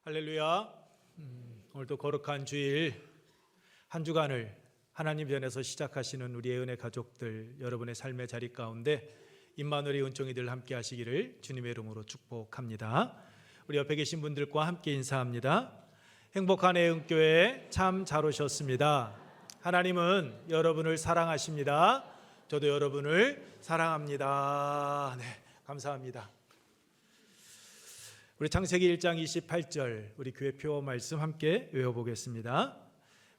할렐루야. 오늘도 거룩한 주일 한 주간을 하나님 전에서 시작하시는 우리의 은혜 가족들, 여러분의 삶의 자리 가운데 임마누엘의 은총이 늘 함께 하시기를 주님의 이름으로 축복합니다. 우리 옆에 계신 분들과 함께 인사합니다. 행복한 애은교회 참 잘 오셨습니다. 하나님은 여러분을 사랑하십니다. 저도 여러분을 사랑합니다. 네, 감사합니다. 우리 창세기 1장 28절 우리 교회 표 말씀 함께 외워보겠습니다.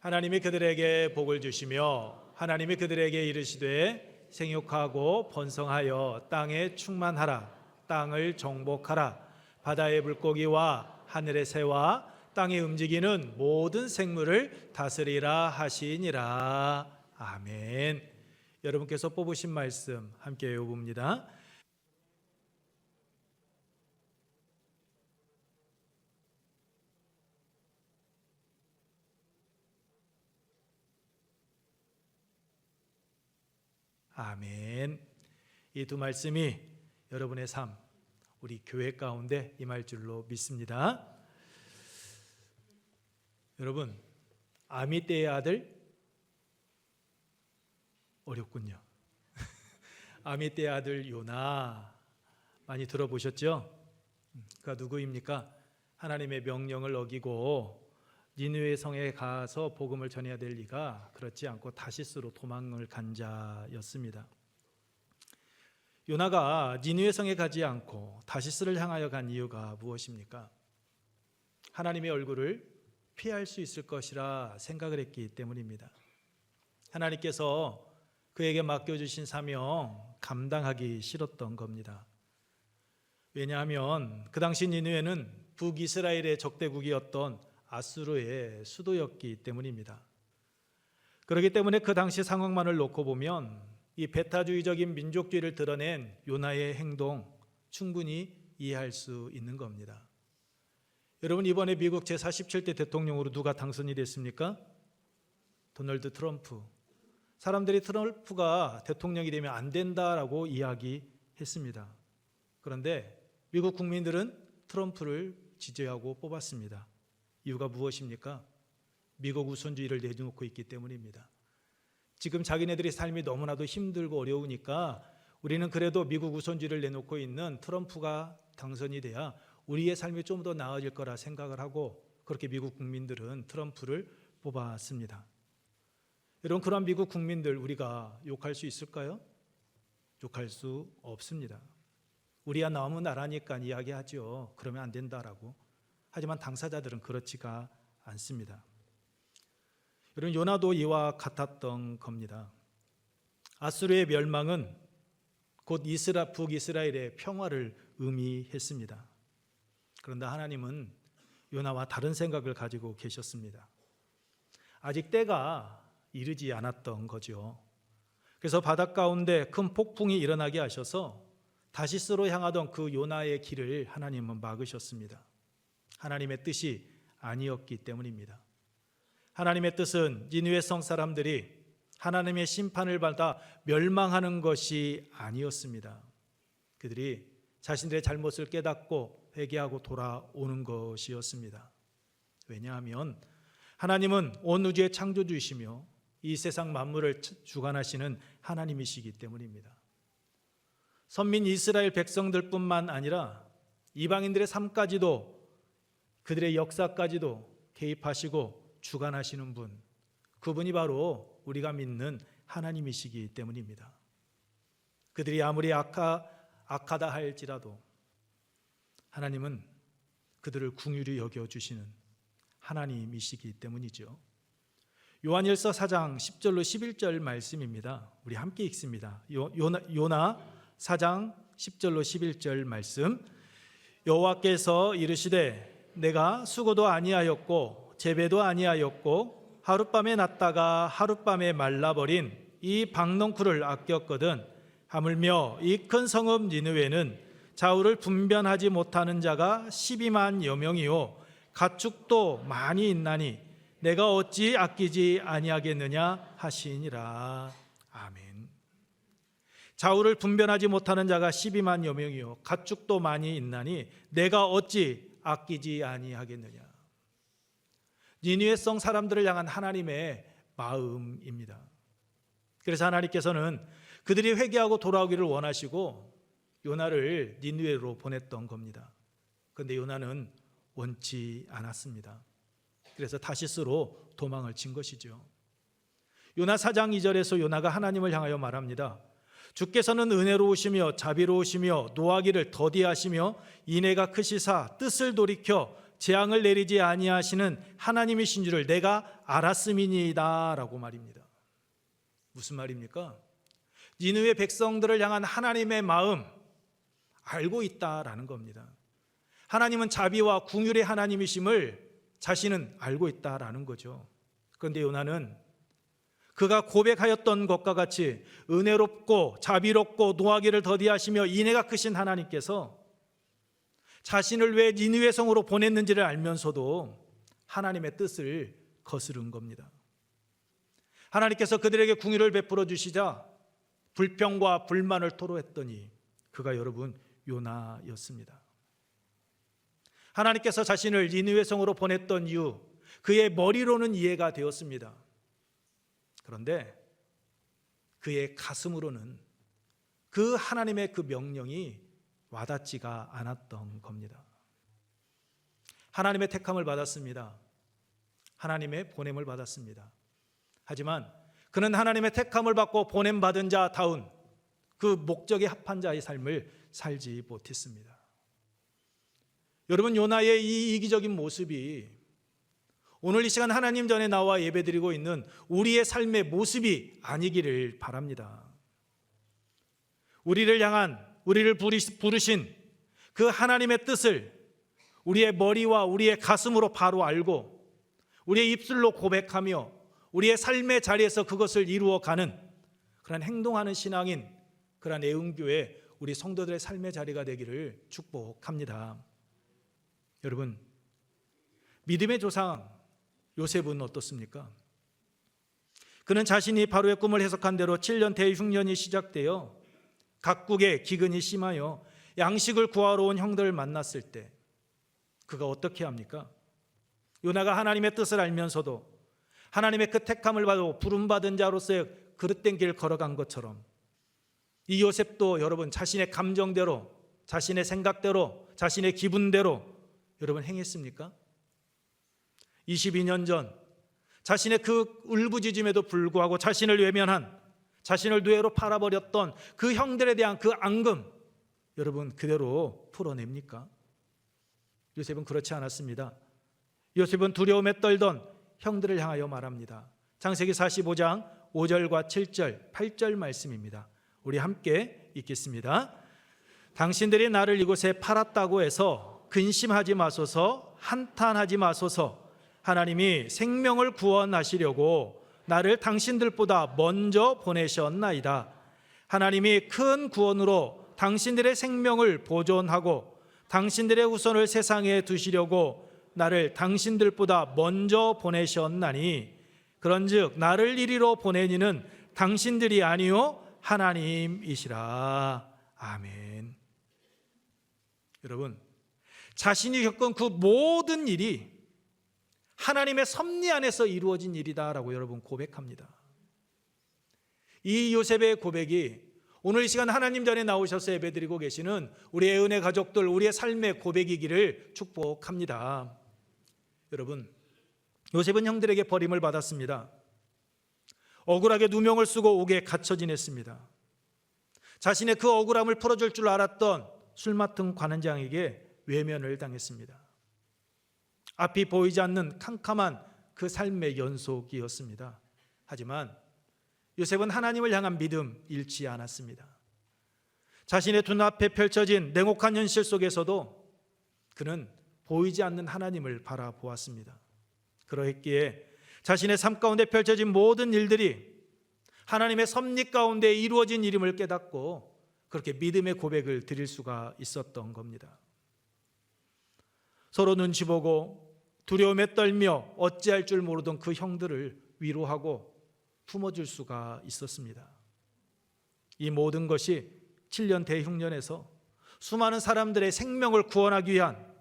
하나님이 그들에게 복을 주시며 하나님이 그들에게 이르시되 생육하고 번성하여 땅에 충만하라. 땅을 정복하라. 바다의 물고기와 하늘의 새와 땅에 움직이는 모든 생물을 다스리라 하시니라. 아멘. 여러분께서 뽑으신 말씀 함께 외워봅니다. 아멘. 이 두 말씀이 여러분의 삶, 우리 교회 가운데 임할 줄로 믿습니다. 여러분, 아미떼의 아들 어렵군요. 아미떼의 아들 요나 많이 들어보셨죠? 그가 누구입니까? 하나님의 명령을 어기고 니느웨 성에 가서 복음을 전해야 될 리가 그렇지 않고 다시스로 도망을 간 자였습니다. 요나가 니느웨 성에 가지 않고 다시스를 향하여 간 이유가 무엇입니까? 하나님의 얼굴을 피할 수 있을 것이라 생각을 했기 때문입니다. 하나님께서 그에게 맡겨주신 사명 감당하기 싫었던 겁니다. 왜냐하면 그 당시 니느웨는 북이스라엘의 적대국이었던 아수르의 수도였기 때문입니다. 그렇기 때문에 그 당시 상황만을 놓고 보면 이 배타주의적인 민족주의를 드러낸 요나의 행동 충분히 이해할 수 있는 겁니다. 여러분, 이번에 미국 제47대 대통령으로 누가 당선이 됐습니까? 도널드 트럼프. 사람들이 트럼프가 대통령이 되면 안 된다라고 이야기했습니다. 그런데 미국 국민들은 트럼프를 지지하고 뽑았습니다. 이유가 무엇입니까? 미국 우선주의를 내놓고 있기 때문입니다. 지금 자기네들의 삶이 너무나도 힘들고 어려우니까 우리는 그래도 미국 우선주의를 내놓고 있는 트럼프가 당선이 돼야 우리의 삶이 좀 더 나아질 거라 생각을 하고 그렇게 미국 국민들은 트럼프를 뽑았습니다. 여러분, 그런 미국 국민들 우리가 욕할 수 있을까요? 욕할 수 없습니다. 우리야 너무 나라니까 이야기하죠. 그러면 안 된다라고. 하지만 당사자들은 그렇지가 않습니다. 여러분, 요나도 이와 같았던 겁니다. 아수르의 멸망은 곧 북이스라엘의 평화를 의미했습니다. 그런데 하나님은 요나와 다른 생각을 가지고 계셨습니다. 아직 때가 이르지 않았던 거죠. 그래서 바닷 가운데 큰 폭풍이 일어나게 하셔서 다시스로 향하던 그 요나의 길을 하나님은 막으셨습니다. 하나님의 뜻이 아니었기 때문입니다. 하나님의 뜻은 니느웨 성 사람들이 하나님의 심판을 받아 멸망하는 것이 아니었습니다. 그들이 자신들의 잘못을 깨닫고 회개하고 돌아오는 것이었습니다. 왜냐하면 하나님은 온 우주의 창조주이시며 이 세상 만물을 주관하시는 하나님이시기 때문입니다. 선민 이스라엘 백성들뿐만 아니라 이방인들의 삶까지도 그들의 역사까지도 개입하시고 주관하시는 분, 그분이 바로 우리가 믿는 하나님이시기 때문입니다. 그들이 아무리 악하다 할지라도 하나님은 그들을 긍휼히 여겨주시는 하나님이시기 때문이죠. 요한일서 4장 10절로 11절 말씀입니다. 우리 함께 읽습니다. 요나 4장 10절로 11절 말씀. 여호와께서 이르시되 내가 수고도 아니하였고 재배도 아니하였고 하룻밤에 났다가 하룻밤에 말라버린 이 박넝쿨을 아꼈거든. 하물며 이 큰 성읍 니느웨는 좌우를 분변하지 못하는 자가 12만여 명이요 가축도 많이 있나니 내가 어찌 아끼지 아니하겠느냐 하시니라. 아멘. 좌우를 분변하지 못하는 자가 12만여 명이요 가축도 많이 있나니 내가 어찌 아끼지 아니하겠느냐. 니느웨 성 사람들을 향한 하나님의 마음입니다. 그래서 하나님께서는 그들이 회개하고 돌아오기를 원하시고 요나를 니느웨로 보냈던 겁니다. 그런데 요나는 원치 않았습니다. 그래서 다시스로 도망을 친 것이죠. 요나 4장 2절에서 요나가 하나님을 향하여 말합니다. 주께서는 은혜로우시며 자비로우시며 노하기를 더디하시며 인애가 크시사 뜻을 돌이켜 재앙을 내리지 아니하시는 하나님이신 줄을 내가 알았음이니이다 라고 말입니다. 무슨 말입니까? 니느웨 백성들을 향한 하나님의 마음 알고 있다라는 겁니다. 하나님은 자비와 긍휼의 하나님이심을 자신은 알고 있다라는 거죠. 그런데 요나는 그가 고백하였던 것과 같이 은혜롭고 자비롭고 노하기를 더디하시며 인애가 크신 하나님께서 자신을 왜 니느웨 성으로 보냈는지를 알면서도 하나님의 뜻을 거스른 겁니다. 하나님께서 그들에게 긍휼을 베풀어 주시자 불평과 불만을 토로했더니 그가 여러분 요나였습니다. 하나님께서 자신을 니느웨 성으로 보냈던 이유, 그의 머리로는 이해가 되었습니다. 그런데 그의 가슴으로는 그 하나님의 그 명령이 와닿지가 않았던 겁니다. 하나님의 택함을 받았습니다. 하나님의 보냄을 받았습니다. 하지만 그는 하나님의 택함을 받고 보냄받은 자다운 그 목적에 합한 자의 삶을 살지 못했습니다. 여러분, 요나의 이 이기적인 모습이 오늘 이 시간 하나님 전에 나와 예배드리고 있는 우리의 삶의 모습이 아니기를 바랍니다. 우리를 향한, 우리를 부르신 그 하나님의 뜻을 우리의 머리와 우리의 가슴으로 바로 알고 우리의 입술로 고백하며 우리의 삶의 자리에서 그것을 이루어가는 그런 행동하는 신앙인, 그런 애흥교회 우리 성도들의 삶의 자리가 되기를 축복합니다. 여러분, 믿음의 조상 요셉은 어떻습니까? 그는 자신이 바로의 꿈을 해석한 대로 7년 대흉년이 시작되어 각국에 기근이 심하여 양식을 구하러 온 형들을 만났을 때 그가 어떻게 합니까? 요나가 하나님의 뜻을 알면서도 하나님의 그 택함을 받고 부름받은 자로서의 그릇된 길 걸어간 것처럼 이 요셉도 여러분 자신의 감정대로, 자신의 생각대로, 자신의 기분대로 여러분 행했습니까? 22년 전 자신의 그 울부짖음에도 불구하고 자신을 외면한, 자신을 노예로 팔아버렸던 그 형들에 대한 그 앙금 여러분 그대로 풀어냅니까? 요셉은 그렇지 않았습니다. 요셉은 두려움에 떨던 형들을 향하여 말합니다. 창세기 45장 5절과 7절, 8절 말씀입니다. 우리 함께 읽겠습니다. 당신들이 나를 이곳에 팔았다고 해서 근심하지 마소서, 한탄하지 마소서. 하나님이 생명을 구원하시려고 나를 당신들보다 먼저 보내셨나이다. 하나님이 큰 구원으로 당신들의 생명을 보존하고 당신들의 후손을 세상에 두시려고 나를 당신들보다 먼저 보내셨나니 그런즉 나를 이리로 보내니는 당신들이 아니요 하나님이시라. 아멘. 여러분, 자신이 겪은 그 모든 일이 하나님의 섭리 안에서 이루어진 일이다라고 여러분 고백합니다. 이 요셉의 고백이 오늘 이 시간 하나님 전에 나오셔서 예배드리고 계시는 우리의 은혜 가족들, 우리의 삶의 고백이기를 축복합니다. 여러분, 요셉은 형들에게 버림을 받았습니다. 억울하게 누명을 쓰고 옥에 갇혀 지냈습니다. 자신의 그 억울함을 풀어줄 줄 알았던 술 맡은 관원장에게 외면을 당했습니다. 앞이 보이지 않는 캄캄한 그 삶의 연속이었습니다. 하지만 요셉은 하나님을 향한 믿음 잃지 않았습니다. 자신의 눈앞에 펼쳐진 냉혹한 현실 속에서도 그는 보이지 않는 하나님을 바라보았습니다. 그러했기에 자신의 삶 가운데 펼쳐진 모든 일들이 하나님의 섭리 가운데 이루어진 일임을 깨닫고 그렇게 믿음의 고백을 드릴 수가 있었던 겁니다. 서로 눈치 보고 두려움에 떨며 어찌할 줄 모르던 그 형들을 위로하고 품어줄 수가 있었습니다. 이 모든 것이 7년 대흉년에서 수많은 사람들의 생명을 구원하기 위한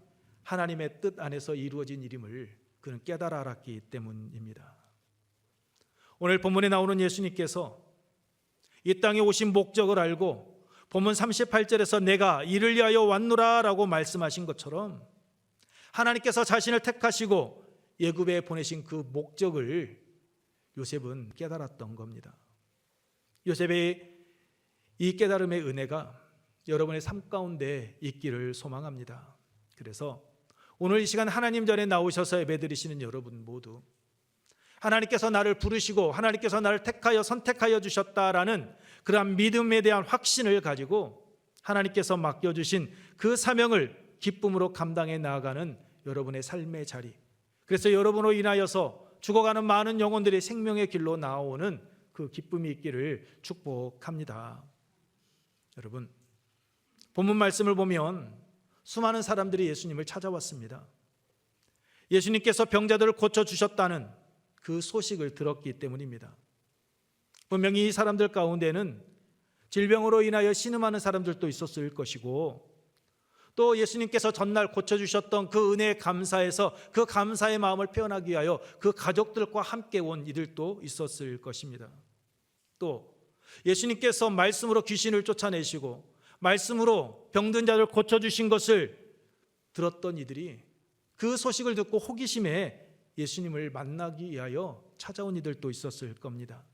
하나님의 뜻 안에서 이루어진 일임을 그는 깨달아 알았기 때문입니다. 오늘 본문에 나오는 예수님께서 이 땅에 오신 목적을 알고 본문 38절에서 내가 이를 위하여 왔노라 라고 말씀하신 것처럼 하나님께서 자신을 택하시고 애굽에 보내신 그 목적을 요셉은 깨달았던 겁니다. 요셉의 이 깨달음의 은혜가 여러분의 삶 가운데 있기를 소망합니다. 그래서 오늘 이 시간 하나님 전에 나오셔서 예배드리시는 여러분 모두 하나님께서 나를 부르시고 하나님께서 나를 택하여 선택하여 주셨다라는 그러한 믿음에 대한 확신을 가지고 하나님께서 맡겨주신 그 사명을 기쁨으로 감당해 나아가는 여러분의 삶의 자리, 그래서 여러분으로 인하여서 죽어가는 많은 영혼들이 생명의 길로 나오는 그 기쁨이 있기를 축복합니다. 여러분, 본문 말씀을 보면 수많은 사람들이 예수님을 찾아왔습니다. 예수님께서 병자들을 고쳐주셨다는 그 소식을 들었기 때문입니다. 분명히 이 사람들 가운데는 질병으로 인하여 신음하는 사람들도 있었을 것이고, 또 예수님께서 전날 고쳐주셨던 그 은혜에 감사해서 그 감사의 마음을 표현하기 위하여 그 가족들과 함께 온 이들도 있었을 것입니다. 또 예수님께서 말씀으로 귀신을 쫓아내시고 말씀으로 병든 자를 고쳐주신 것을 들었던 이들이 그 소식을 듣고 호기심에 예수님을 만나기 위하여 찾아온 이들도 있었을 겁니다.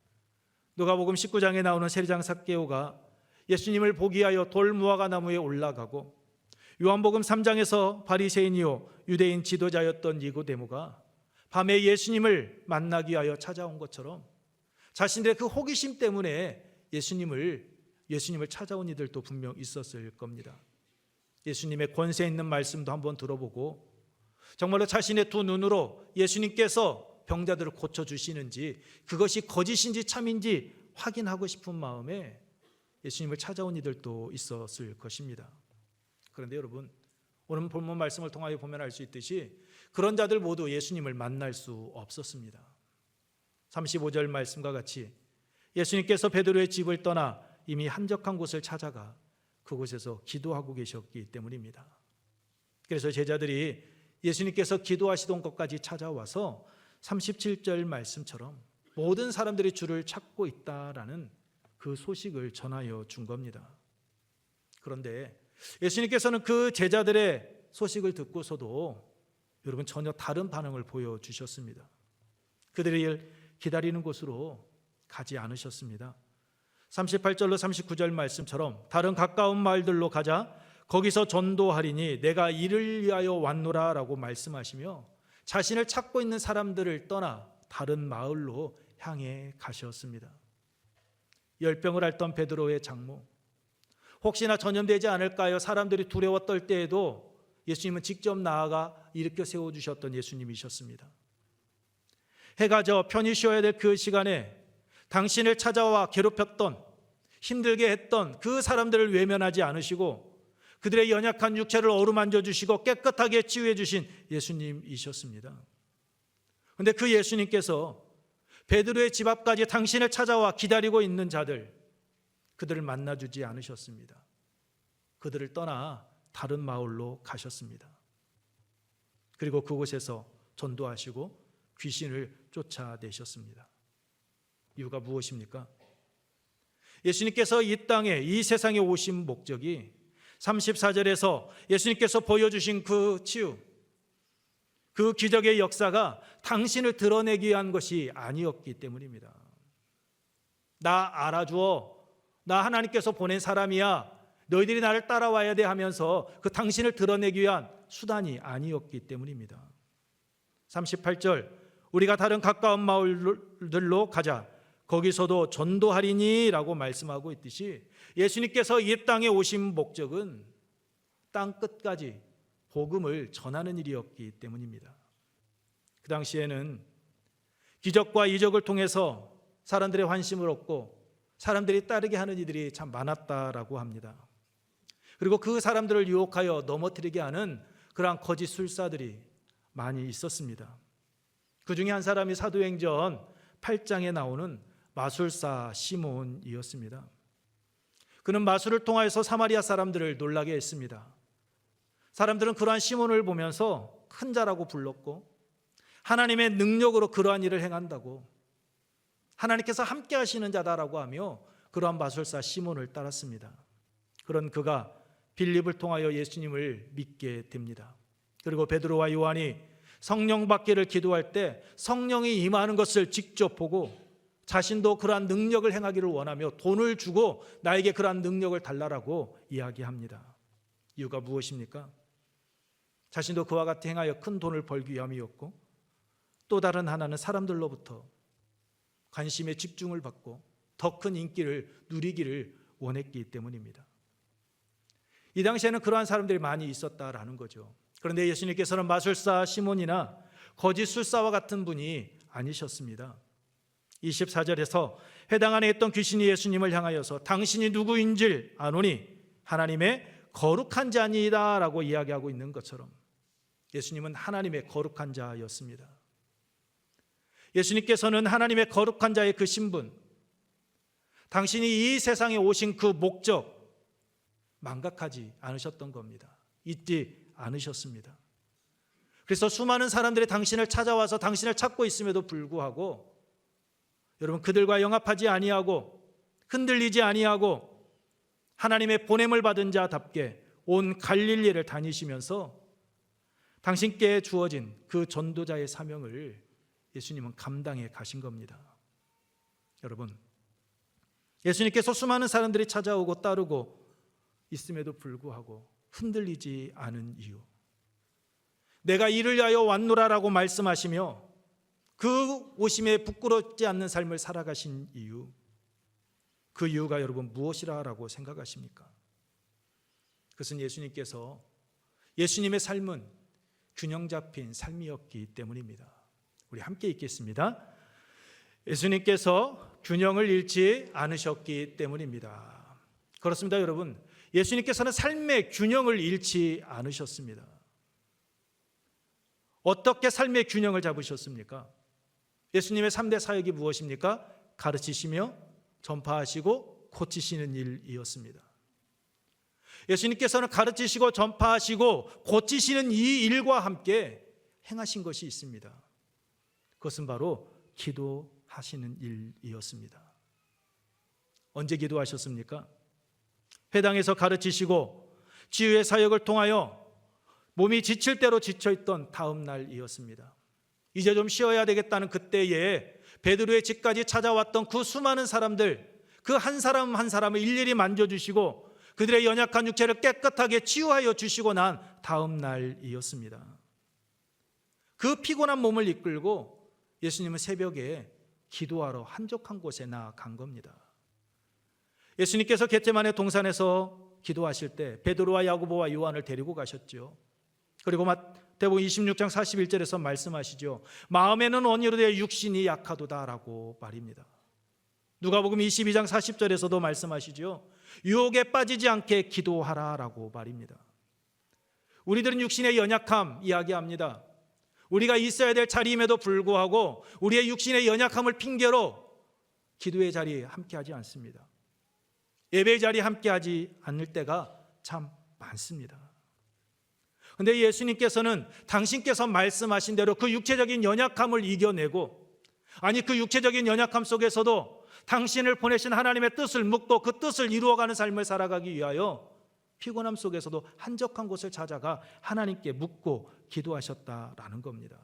누가복음 19장에 나오는 세리장 삭개오가 예수님을 보기 위하여 돌무화과 나무에 올라가고, 요한복음 3장에서 바리새인이요 유대인 지도자였던 니고데모가 밤에 예수님을 만나기 위하여 찾아온 것처럼 자신들의 그 호기심 때문에 예수님을 찾아온 이들도 분명 있었을 겁니다. 예수님의 권세 있는 말씀도 한번 들어보고 정말로 자신의 두 눈으로 예수님께서 병자들을 고쳐주시는지 그것이 거짓인지 참인지 확인하고 싶은 마음에 예수님을 찾아온 이들도 있었을 것입니다. 그런데 여러분, 오늘 본문 말씀을 통하여 보면 알 수 있듯이 그런 자들 모두 예수님을 만날 수 없었습니다. 35절 말씀과 같이 예수님께서 베드로의 집을 떠나 이미 한적한 곳을 찾아가 그곳에서 기도하고 계셨기 때문입니다. 그래서 제자들이 예수님께서 기도하시던 곳까지 찾아와서 37절 말씀처럼 모든 사람들이 주를 찾고 있다라는 그 소식을 전하여 준 겁니다. 그런데 예수님께서는 그 제자들의 소식을 듣고서도 여러분 전혀 다른 반응을 보여주셨습니다. 그들이 기다리는 곳으로 가지 않으셨습니다. 38절로 39절 말씀처럼 다른 가까운 마을들로 가자 거기서 전도하리니 내가 이를 위하여 왔노라 라고 말씀하시며 자신을 찾고 있는 사람들을 떠나 다른 마을로 향해 가셨습니다. 열병을 앓던 베드로의 장모, 혹시나 전염되지 않을까요? 사람들이 두려워 떨 때에도 예수님은 직접 나아가 일으켜 세워주셨던 예수님이셨습니다. 해가 져 편히 쉬어야 될 그 시간에 당신을 찾아와 괴롭혔던, 힘들게 했던 그 사람들을 외면하지 않으시고 그들의 연약한 육체를 어루만져 주시고 깨끗하게 치유해 주신 예수님이셨습니다. 그런데 그 예수님께서 베드로의 집 앞까지 당신을 찾아와 기다리고 있는 자들, 그들을 만나주지 않으셨습니다. 그들을 떠나 다른 마을로 가셨습니다. 그리고 그곳에서 전도하시고 귀신을 쫓아내셨습니다. 이유가 무엇입니까? 예수님께서 이 땅에, 이 세상에 오신 목적이 34절에서 예수님께서 보여주신 그 치유, 그 기적의 역사가 당신을 드러내기 위한 것이 아니었기 때문입니다. 나 알아주어, 나 하나님께서 보낸 사람이야, 너희들이 나를 따라와야 돼 하면서 그 당신을 드러내기 위한 수단이 아니었기 때문입니다. 38절, 우리가 다른 가까운 마을들로 가자 거기서도 전도하리니 라고 말씀하고 있듯이 예수님께서 이 땅에 오신 목적은 땅 끝까지 복음을 전하는 일이었기 때문입니다. 그 당시에는 기적과 이적을 통해서 사람들의 환심을 얻고 사람들이 따르게 하는 이들이 참 많았다라고 합니다. 그리고 그 사람들을 유혹하여 넘어뜨리게 하는 그러한 거짓 술사들이 많이 있었습니다. 그 중에 한 사람이 사도행전 8장에 나오는 마술사 시몬이었습니다. 그는 마술을 통하여서 사마리아 사람들을 놀라게 했습니다. 사람들은 그러한 시몬을 보면서 큰 자라고 불렀고 하나님의 능력으로 그러한 일을 행한다고, 하나님께서 함께 하시는 자다라고 하며 그러한 마술사 시몬을 따랐습니다. 그런 그가 빌립을 통하여 예수님을 믿게 됩니다. 그리고 베드로와 요한이 성령 받기를 기도할 때 성령이 임하는 것을 직접 보고 자신도 그러한 능력을 행하기를 원하며 돈을 주고 나에게 그러한 능력을 달라라고 이야기합니다. 이유가 무엇입니까? 자신도 그와 같이 행하여 큰 돈을 벌기 위함이었고, 또 다른 하나는 사람들로부터 관심에 집중을 받고 더 큰 인기를 누리기를 원했기 때문입니다. 이 당시에는 그러한 사람들이 많이 있었다라는 거죠. 그런데 예수님께서는 마술사 시몬이나 거짓 술사와 같은 분이 아니셨습니다. 24절에서 회당 안에 있던 귀신이 예수님을 향하여서 당신이 누구인지 아노니 하나님의 거룩한 자니이다 라고 이야기하고 있는 것처럼 예수님은 하나님의 거룩한 자였습니다. 예수님께서는 하나님의 거룩한 자의 그 신분, 당신이 이 세상에 오신 그 목적 망각하지 않으셨던 겁니다. 잊지 않으셨습니다. 그래서 수많은 사람들이 당신을 찾아와서 당신을 찾고 있음에도 불구하고 여러분, 그들과 영합하지 아니하고 흔들리지 아니하고 하나님의 보냄을 받은 자답게 온 갈릴리를 다니시면서 당신께 주어진 그 전도자의 사명을 예수님은 감당해 가신 겁니다. 여러분, 예수님께서 수많은 사람들이 찾아오고 따르고 있음에도 불구하고 흔들리지 않은 이유, 내가 이를 위하여 왔노라라고 말씀하시며 그 오심에 부끄럽지 않는 삶을 살아가신 이유, 그 이유가 여러분 무엇이라고 생각하십니까? 그것은 예수님의 삶은 균형 잡힌 삶이었기 때문입니다. 우리 함께 읽겠습니다. 예수님께서 균형을 잃지 않으셨기 때문입니다. 그렇습니다, 여러분. 예수님께서는 삶의 균형을 잃지 않으셨습니다. 어떻게 삶의 균형을 잡으셨습니까? 예수님의 3대 사역이 무엇입니까? 가르치시며 전파하시고 고치시는 일이었습니다. 예수님께서는 가르치시고 전파하시고 고치시는 이 일과 함께 행하신 것이 있습니다. 그것은 바로 기도하시는 일이었습니다. 언제 기도하셨습니까? 회당에서 가르치시고 치유의 사역을 통하여 몸이 지칠 대로 지쳐있던 다음 날이었습니다. 이제 좀 쉬어야 되겠다는 그때에 베드로의 집까지 찾아왔던 그 수많은 사람들, 그 한 사람 한 사람을 일일이 만져주시고 그들의 연약한 육체를 깨끗하게 치유하여 주시고 난 다음 날이었습니다. 그 피곤한 몸을 이끌고 예수님은 새벽에 기도하러 한적한 곳에 나아간 겁니다. 예수님께서 겟세마네 동산에서 기도하실 때 베드로와 야고보와 요한을 데리고 가셨죠. 그리고 마태복음 26장 41절에서 말씀하시죠. 마음에는 언이로되 육신이 약하도다라고 말입니다. 누가복음 22장 40절에서도 말씀하시죠. 유혹에 빠지지 않게 기도하라라고 말입니다. 우리들은 육신의 연약함 이야기합니다. 우리가 있어야 될 자리임에도 불구하고 우리의 육신의 연약함을 핑계로 기도의 자리에 함께하지 않습니다. 예배의 자리에 함께하지 않을 때가 참 많습니다. 그런데 예수님께서는 당신께서 말씀하신 대로 그 육체적인 연약함을 이겨내고, 아니 그 육체적인 연약함 속에서도 당신을 보내신 하나님의 뜻을 묻고 그 뜻을 이루어가는 삶을 살아가기 위하여 피곤함 속에서도 한적한 곳을 찾아가 하나님께 묻고 기도하셨다라는 겁니다.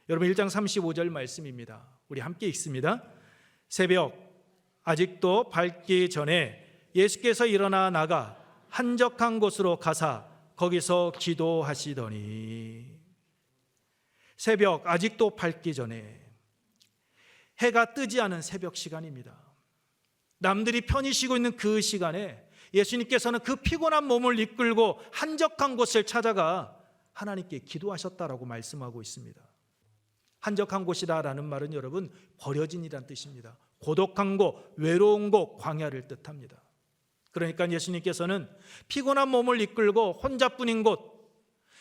여러분, 1장 35절 말씀입니다. 우리 함께 읽습니다. 새벽 아직도 밝기 전에 예수께서 일어나 나가 한적한 곳으로 가사 거기서 기도하시더니, 새벽 아직도 밝기 전에, 해가 뜨지 않은 새벽 시간입니다. 남들이 편히 쉬고 있는 그 시간에 예수님께서는 그 피곤한 몸을 이끌고 한적한 곳을 찾아가 하나님께 기도하셨다라고 말씀하고 있습니다. 한적한 곳이다라는 말은 여러분 버려진이란 뜻입니다. 고독한 곳, 외로운 곳, 광야를 뜻합니다. 그러니까 예수님께서는 피곤한 몸을 이끌고 혼자뿐인 곳,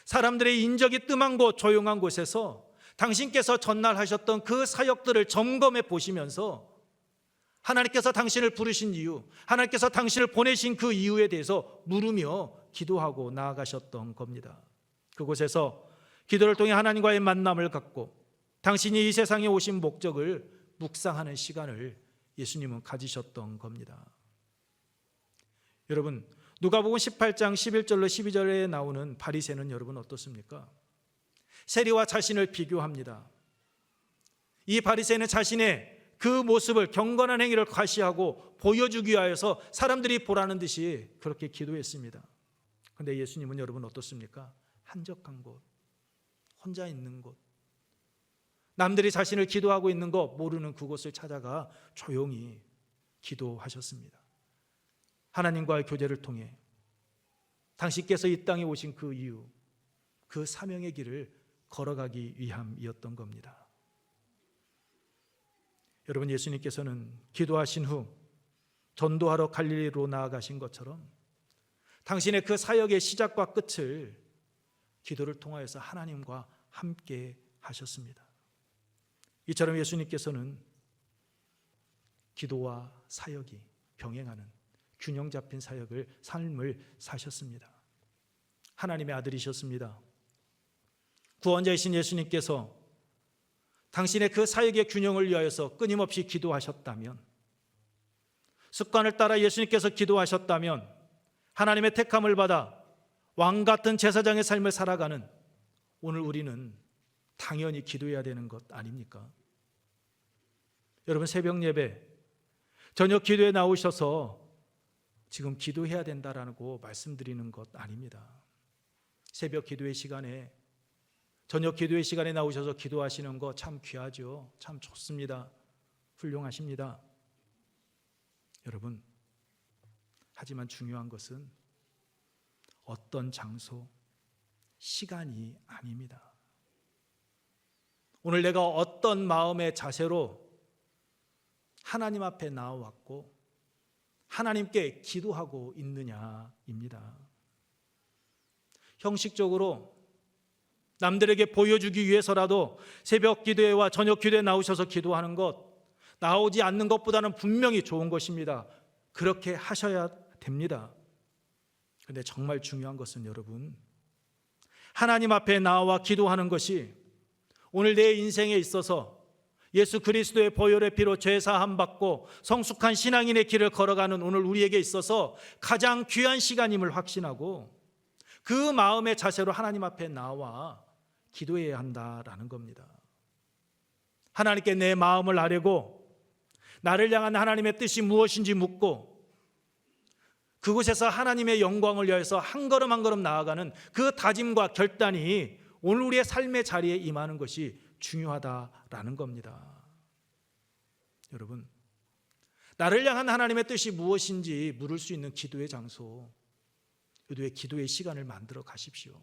사람들의 인적이 뜸한 곳, 조용한 곳에서 당신께서 전날 하셨던 그 사역들을 점검해 보시면서 하나님께서 당신을 부르신 이유, 하나님께서 당신을 보내신 그 이유에 대해서 물으며 기도하고 나아가셨던 겁니다. 그곳에서 기도를 통해 하나님과의 만남을 갖고 당신이 이 세상에 오신 목적을 묵상하는 시간을 예수님은 가지셨던 겁니다. 여러분, 누가복음 18장 11절로 12절에 나오는 바리새는 여러분 어떻습니까? 세리와 자신을 비교합니다. 이 바리새는 자신의 그 모습을, 경건한 행위를 과시하고 보여주기 위하여서 사람들이 보라는 듯이 그렇게 기도했습니다. 그런데 예수님은 여러분 어떻습니까? 한적한 곳, 혼자 있는 곳, 남들이 자신을 기도하고 있는 거 모르는 그곳을 찾아가 조용히 기도하셨습니다. 하나님과의 교제를 통해 당신께서 이 땅에 오신 그 이유, 그 사명의 길을 걸어가기 위함이었던 겁니다. 여러분, 예수님께서는 기도하신 후 전도하러 갈릴리로 나아가신 것처럼 당신의 그 사역의 시작과 끝을 기도를 통하여서 하나님과 함께 하셨습니다. 이처럼 예수님께서는 기도와 사역이 병행하는 균형 잡힌 삶을 사셨습니다. 하나님의 아들이셨습니다. 구원자이신 예수님께서 당신의 그 사역의 균형을 위하여서 끊임없이 기도하셨다면, 습관을 따라 예수님께서 기도하셨다면, 하나님의 택함을 받아 왕 같은 제사장의 삶을 살아가는 오늘 우리는 당연히 기도해야 되는 것 아닙니까? 여러분, 새벽 예배, 저녁 기도에 나오셔서 지금 기도해야 된다라고 말씀드리는 것 아닙니다. 새벽 기도의 시간에, 저녁 기도의 시간에 나오셔서 기도하시는 거 참 귀하죠. 참 좋습니다. 훌륭하십니다. 여러분, 하지만 중요한 것은 어떤 장소, 시간이 아닙니다. 오늘 내가 어떤 마음의 자세로 하나님 앞에 나와왔고 하나님께 기도하고 있느냐입니다. 형식적으로 남들에게 보여주기 위해서라도 새벽 기도회와 저녁 기도에 나오셔서 기도하는 것, 나오지 않는 것보다는 분명히 좋은 것입니다. 그렇게 하셔야 됩니다. 그런데 정말 중요한 것은 여러분, 하나님 앞에 나와 기도하는 것이 오늘 내 인생에 있어서 예수 그리스도의 보혈의 피로 죄사함 받고 성숙한 신앙인의 길을 걸어가는 오늘 우리에게 있어서 가장 귀한 시간임을 확신하고 그 마음의 자세로 하나님 앞에 나와 기도해야 한다라는 겁니다. 하나님께 내 마음을 아뢰고 나를 향한 하나님의 뜻이 무엇인지 묻고 그곳에서 하나님의 영광을 위해서 한 걸음 한 걸음 나아가는 그 다짐과 결단이 오늘 우리의 삶의 자리에 임하는 것이 중요하다라는 겁니다. 여러분, 나를 향한 하나님의 뜻이 무엇인지 물을 수 있는 기도의 장소, 기도의 시간을 만들어 가십시오.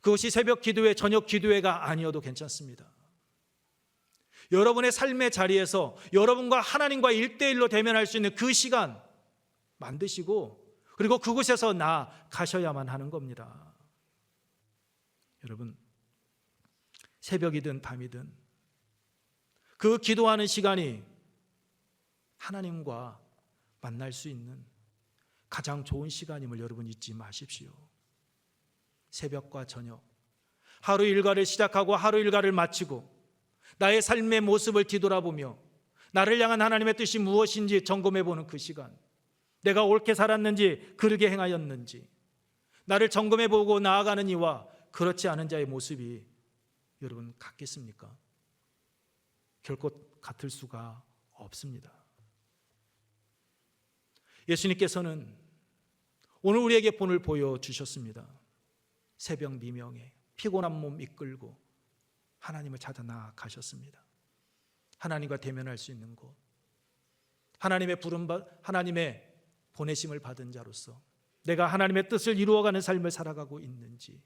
그것이 새벽 기도회, 저녁 기도회가 아니어도 괜찮습니다. 여러분의 삶의 자리에서 여러분과 하나님과 1대1로 대면할 수 있는 그 시간 만드시고 그리고 그곳에서 나가셔야만 하는 겁니다. 여러분, 새벽이든 밤이든 그 기도하는 시간이 하나님과 만날 수 있는 가장 좋은 시간임을 여러분 잊지 마십시오. 새벽과 저녁, 하루 일과를 시작하고 하루 일과를 마치고 나의 삶의 모습을 뒤돌아보며 나를 향한 하나님의 뜻이 무엇인지 점검해보는 그 시간, 내가 옳게 살았는지 그르게 행하였는지 나를 점검해보고 나아가는 이와 그렇지 않은 자의 모습이 여러분 같겠습니까? 결코 같을 수가 없습니다. 예수님께서는 오늘 우리에게 본을 보여주셨습니다. 새벽 미명에 피곤한 몸 이끌고 하나님을 찾아 나아가셨습니다. 하나님과 대면할 수 있는 곳, 하나님의 하나님의 보내심을 받은 자로서 내가 하나님의 뜻을 이루어가는 삶을 살아가고 있는지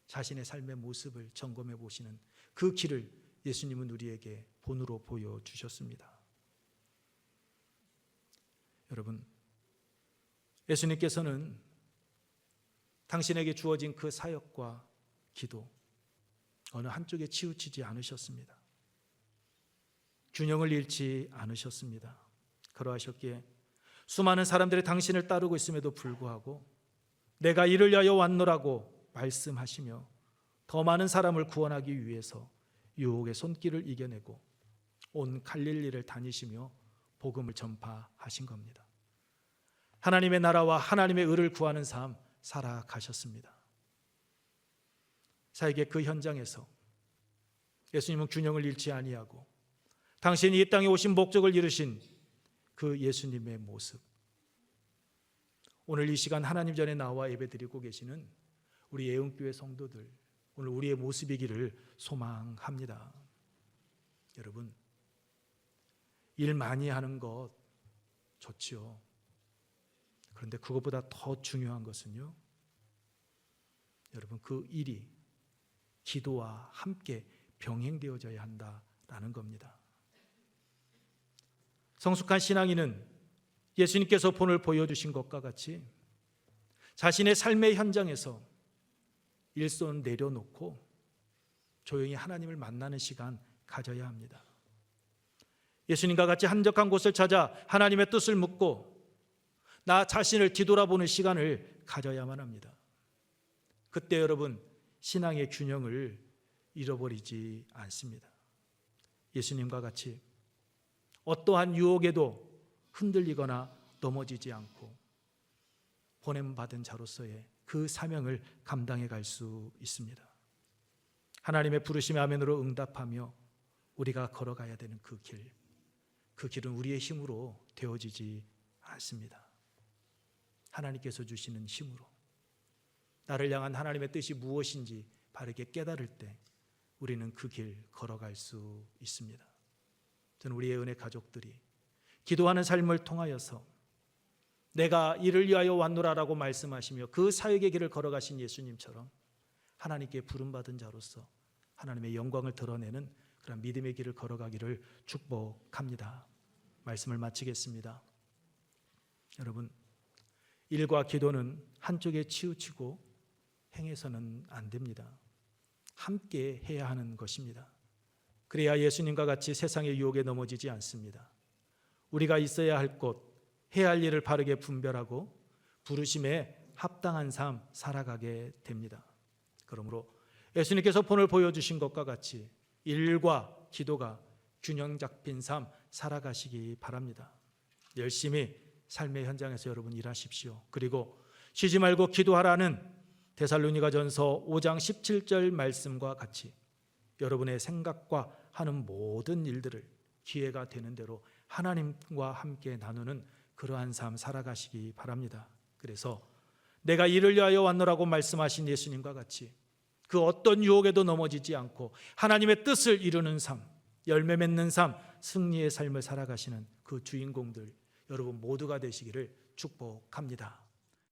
자신의 삶의 모습을 점검해 보시는 그 길을 예수님은 우리에게 본으로 보여주셨습니다. 여러분, 예수님께서는 당신에게 주어진 그 사역과 기도 어느 한쪽에 치우치지 않으셨습니다. 균형을 잃지 않으셨습니다. 그러하셨기에 수많은 사람들이 당신을 따르고 있음에도 불구하고 내가 이를 위하여 왔노라고 말씀하시며 더 많은 사람을 구원하기 위해서 유혹의 손길을 이겨내고 온 갈릴리를 다니시며 복음을 전파하신 겁니다. 하나님의 나라와 하나님의 의를 구하는 삶 살아가셨습니다. 사역의 그 현장에서 예수님은 균형을 잃지 아니하고 당신이 이 땅에 오신 목적을 이루신 그 예수님의 모습, 오늘 이 시간 하나님 전에 나와 예배드리고 계시는 우리 예은교회 성도들, 오늘 우리의 모습이기를 소망합니다. 여러분, 일 많이 하는 것 좋지요. 그런데 그것보다 더 중요한 것은요, 여러분, 그 일이 기도와 함께 병행되어져야 한다라는 겁니다. 성숙한 신앙인은 예수님께서 본을 보여주신 것과 같이 자신의 삶의 현장에서 일손 내려놓고 조용히 하나님을 만나는 시간 가져야 합니다. 예수님과 같이 한적한 곳을 찾아 하나님의 뜻을 묻고 나 자신을 뒤돌아보는 시간을 가져야만 합니다. 그때 여러분, 신앙의 균형을 잃어버리지 않습니다. 예수님과 같이 어떠한 유혹에도 흔들리거나 넘어지지 않고 보냄받은 자로서의 그 사명을 감당해 갈 수 있습니다. 하나님의 부르심에 아멘으로 응답하며 우리가 걸어가야 되는 그 길은 우리의 힘으로 되어지지 않습니다. 하나님께서 주시는 힘으로 나를 향한 하나님의 뜻이 무엇인지 바르게 깨달을 때 우리는 그 길 걸어갈 수 있습니다. 저는 우리의 은혜 가족들이 기도하는 삶을 통하여서 내가 이를 위하여 왔노라라고 말씀하시며 그 사역의 길을 걸어가신 예수님처럼 하나님께 부름받은 자로서 하나님의 영광을 드러내는 그런 믿음의 길을 걸어가기를 축복합니다. 말씀을 마치겠습니다. 여러분, 일과 기도는 한쪽에 치우치고 행해서는 안 됩니다. 함께 해야 하는 것입니다. 그래야 예수님과 같이 세상의 유혹에 넘어지지 않습니다. 우리가 있어야 할 곳, 해야 할 일을 바르게 분별하고 부르심에 합당한 삶 살아가게 됩니다. 그러므로 예수님께서 본을 보여주신 것과 같이 일과 기도가 균형 잡힌 삶 살아가시기 바랍니다. 열심히 삶의 현장에서 여러분 일하십시오. 그리고 쉬지 말고 기도하라는 데살로니가전서 5장 17절 말씀과 같이 여러분의 생각과 하는 모든 일들을 기회가 되는 대로 하나님과 함께 나누는 그러한 삶 살아가시기 바랍니다. 그래서 내가 이를 위하여 왔노라고 말씀하신 예수님과 같이 그 어떤 유혹에도 넘어지지 않고 하나님의 뜻을 이루는 삶, 열매 맺는 삶, 승리의 삶을 살아가시는 그 주인공들 여러분 모두가 되시기를 축복합니다.